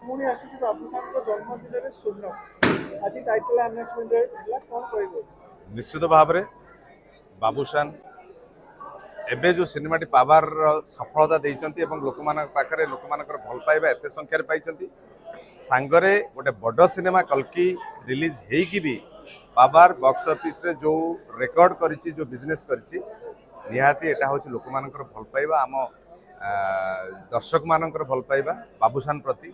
ପୁଣି ଆସୁଛି ବାବୁସାନଙ୍କ ଜନ୍ମଦିନରେ ସ୍ୱର୍ଣ୍ଣ ଆଜି ଟାଇଟଲ ଆନାଉନ୍ସମେଣ୍ଟ ହେଲା କ'ଣ କହିବେ? ନିଶ୍ଚିତ ଭାବରେ ବାବୁସାନ ଏବେ जो सिनेमाटी पावर सफलता देइचंती एवं लोकमानक पाखरे लोकमानकर भल पाइबा एते संख्यार पाइचंती सांगरे गोटे बड़ सिनेमा कल्कि रिलीज हेकी भी पावर बॉक्स ऑफिस रे जो रेकॉर्ड करिछि जो बिजनेस करिछि निहाती एटा होछि लोकमानकर भल पाइबा आम दर्शक मानकर भल पाइबा बाबूसान प्रति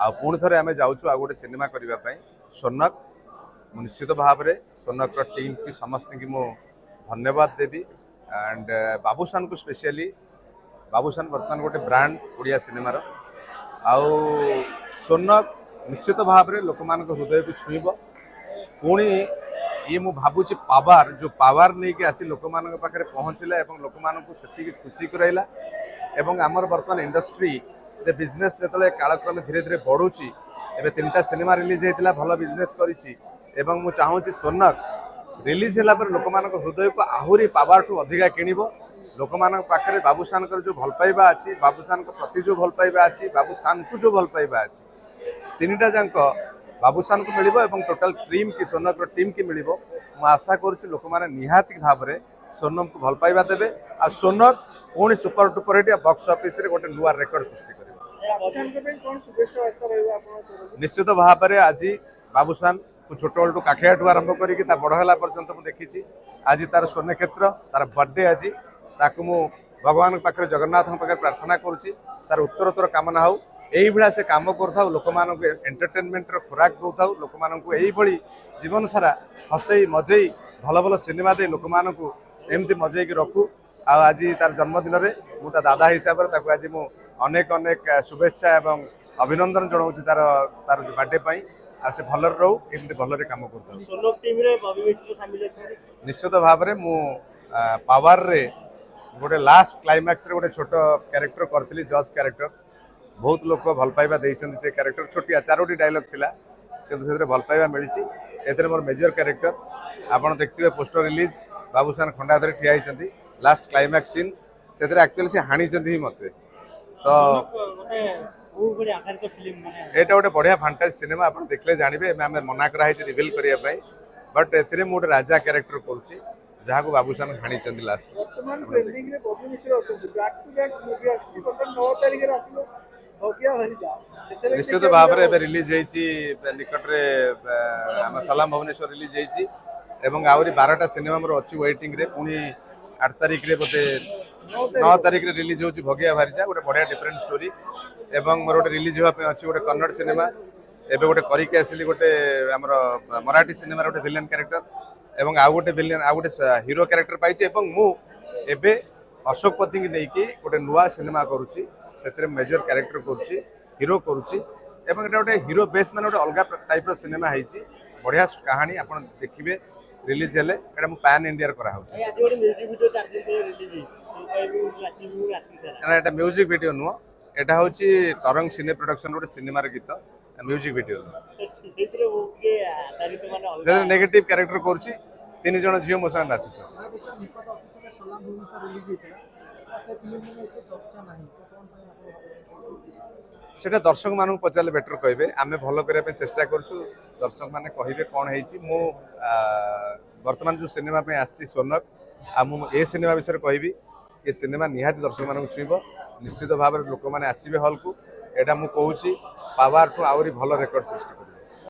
आ पुणी थरे आमे जाउछु आ गोटे सिनेमा करिबा पई सोनक निश्चित भाव रे सोनक टीम की समस्त की मो धन्यवाद देवी एंड बाबूसान को स्पेशली बाबूसान वर्तमान गोटे ब्रांड ओडिया सिनेमार आउ सोनक निश्चित भाव रे लोकमान हृदय को छुईब पुणी ये मु भावुची पावर जो पावर नहीं कि आसी लोकमान पाखे पहुँचला एवं लोक मानक से खुशी कराइला एवं आमर वर्तमान इंडस्ट्री बिजनेस जो कालक्रमे धीरे धीरे बढ़ुची एवं 3टा सिनेमा रिलीज होता भल बिजनेस करिछि एवं मु चाहूँगी सोनक रिलीज होला पर लोक मानक हृदय को आहुरी पावर टू अधिका किणिब लोक मानक पाखे बाबूसान जो भल पाइबा अच्छी बाबूसान प्रति जो भल पाइबा अच्छी बाबूसान को जो भल पाइबा अच्छी 3टा जाक बाबूसान को मिलिबो एवं टोटल टीम की सोनक टीम की मिलिबो मु आशा करुच्ची लोक माने निहाती भाव में सोनम को भल पाइबा देबे आ सोनक पुणी super duper hit box office रे गोटे नुआ रेकॉर्ड सृष्टि करिबो। निश्चित भाव में आज बाबूसान को छोट बल्टू काखियाठू आरंभ करके बड़ है पर्यंत मुझे देखी आज तार स्वर्ण क्षेत्र तार बर्थडे आज ताकू मु भगवान पाखे जगन्नाथ पाखे प्रार्थना करुच्ची तार उत्तरोत्तर कामना हो यही भाया से कम कर लोक मान एंटरटेनमेंट खुराक दौ था लोक मान जीवन सारा हसई मजई भल भल सिनेमा दे लोक मान एमती मजई रखू आज तार जन्मदिन में मुझे दादा हिसाब से आज मु अनेक अनेक शुभेच्छा एवं अभिनंदन जनाऊँ तार तार बर्थडे पाई आ से भल रो एमती भल कम कर निश्चित भाव में मु पावर रे गोटे लास्ट क्लाइमैक्स रे गोटे छोट कैरेक्टर करथिली जज कैरेक्टर बहुत लोक भल पाइबा देइछन्ती से कैरेक्टर छोटिया 4टी डायलॉग थिला किंतु से भल पाइबा मिली एथरे मोर मेजर कैरेक्टर आपण देखथिबे पोस्टर रिलीज बाबूसान खंडा धरे ठिया हिचन्ती लास्ट क्लाइमैक्स सीन से एक्चुअली से हाणिचन्ती ही मते तो एटा गोटे बढ़िया फैंटासी सिनेमा आप देखले जानबे आम मना करा रिविल करने बट एथरे मु गोटे राजा कैरेक्टर करुच्ची जहाँ को बाबूसान हाणी लास्ट निश्चित भाव में रिलीज निकट में सलाम भुवनेश्वर रिलीज एवं आहरी 12टा सिनेमा मोर अच्छी वेटिंग रे पुणी 8 तारिख रे बोते 9 तारिख रे रिलीज होची भगिया भारीजा गोटे बढ़िया डिफरेंट स्टोरी एवं मोर गोटे रिलीज होगा अच्छी गोटे कन्नड़ सिनेमा एवं गोटे करके आसिली गोटे आमर मराठी सिनेमा गोटे विलेन कैरेक्टर एवं आउ गोटे विलेन आउ गोटे हीरो कैरेक्टर पाइछि एवं मु एबे अशोक पति की नहीं गोटे नुआ सिनेमा करुच्ची से मेजर कैरेक्टर करुच्ची हीरो करुच्ची एवं एटा गोटे हीरो बेस माने गोटे अलग टाइप रो सिनेमा हैछि बढ़िया कहानी आपण देखिबे रिलीज हेले एटा मु पैन इंडिया करा होछि आज गोटे म्यूजिक वीडियो 4 दिन पहले रिलीज हैछि एटा म्यूजिक वीडियो नुआ एटा होछि तरंग सिने प्रोडक्शन गोटे सिनेमा रे गीत म्यूजिक वीडियो सेतिरे वो के आधारित माने अलग नेगेटिव कैरेक्टर करुच्ची 3 जण झियो मो संग नाचुछ सेटा दर्शक मानू पचारे बेटर कहे आम भल करने चेष्टा करूँ दर्शक मैंने कहे कौन हो बर्तमान जो सिनेमा आसी सोनक आ सिनेमा विषय कहि ये सिनेमा निहाती दर्शक मानू छुईब निश्चित भाव में लोक मैंने आसवे हल को एटा मु कहूँ पावर ठू आहरी भल रेकर्ड सृष्टि कर